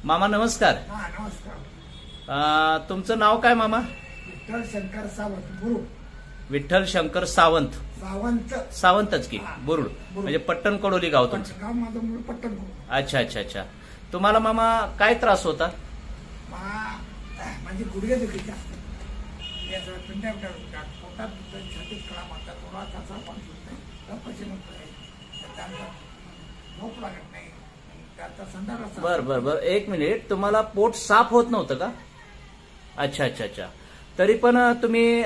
मामा नमस्कार. नमस्कार. तुमचं नाव काय मामा? विठ्ठल शंकर सावंत बुरुड. विठ्ठल शंकर सावंत. सावंतच की बुरुड म्हणजे पट्टण कडोली गाव तुमचं. गाव माझं मूळ पट्टण. अच्छा अच्छा अच्छा. तुम्हाला मामा काय त्रास होता? माझी गुडघे दुखी जास्त पिंड्या पोटात छातीत कळा मारतात थोडा कसा पण झोप लागत नाही. बर बर बर. एक मिनिट, तुम्हाला पोट साफ होत नव्हतं का? अच्छा अच्छा अच्छा. तरी पण तुम्ही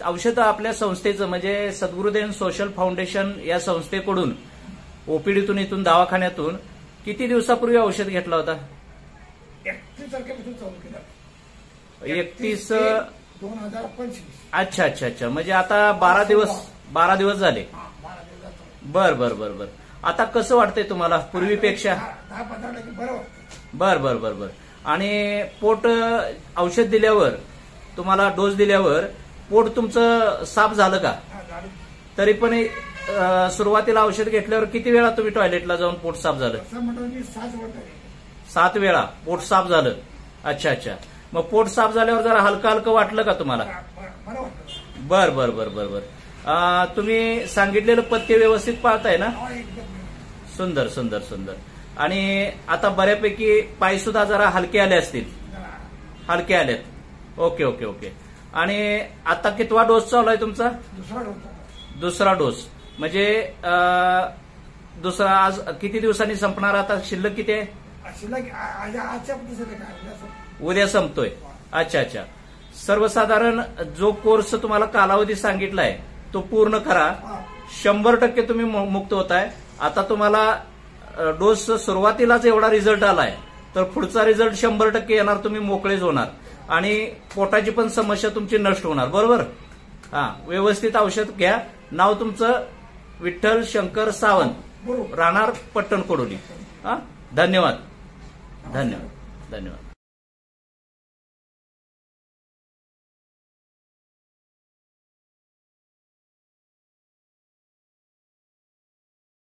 औषध आपल्या संस्थेचं म्हणजे सद्गुरुदेव सोशल फाउंडेशन या संस्थेकडून ओपीडीतून इथून दवाखान्यातून किती दिवसापूर्वी औषध घेतला होता? 31 तारखेपासून चालू केलं. 31/2025. अच्छा अच्छा अच्छा. म्हणजे आता 12 दिवस झाले. बर बर बर बर. आता कसं वाटतंय तुम्हाला पूर्वीपेक्षा? 10-15% बरं वाटतं. बर बर बर बर. आणि पोट औषध दिल्यावर तुम्हाला डोस दिल्यावर पोट तुमचं साफ झालं का? तरी पण सुरुवातीला औषध घेतल्यावर किती वेळा तुम्ही टॉयलेटला जाऊन पोट साफ झालं? 7 वेळा पोट साफ झालं. अच्छा अच्छा. मग पोट साफ झाल्यावर जरा हलकं हलकं वाटलं का तुम्हाला? बर बर बर बर बर. तुम्ही सांगितलेलं पथ्य व्यवस्थित पाळताय ना? सुंदर सुंदर सुंदर. आणि आता बऱ्यापैकी पाय सुद्धा जरा हलके आले असतील? हलके आलेत. Okay okay okay. आणि आता कितवा डोस चालू आहे तुमचा? दुसरा डोस. म्हणजे दुसरा आज किती दिवसांनी संपणार? आता शिल्लक किती आहे? उद्या संपतोय. अच्छा अच्छा. सर्वसाधारण जो कोर्स तुम्हाला कालावधी सांगितलाय तो पूर्ण करा. 100% तुम्ही मुक्त होताय. आता तुम्हाला डोस सुरुवातीलाच एवढा रिझल्ट आलाय तर पुढचा रिझल्ट 100% येणार. तुम्ही मोकळेच होणार आणि पोटाची पण समस्या तुमची नष्ट होणार. बरोबर? व्यवस्थित औषध घ्या. नाव तुमचं विठ्ठल शंकर सावंत, राहणार पट्टण कडोली. धन्यवाद धन्यवाद धन्यवाद.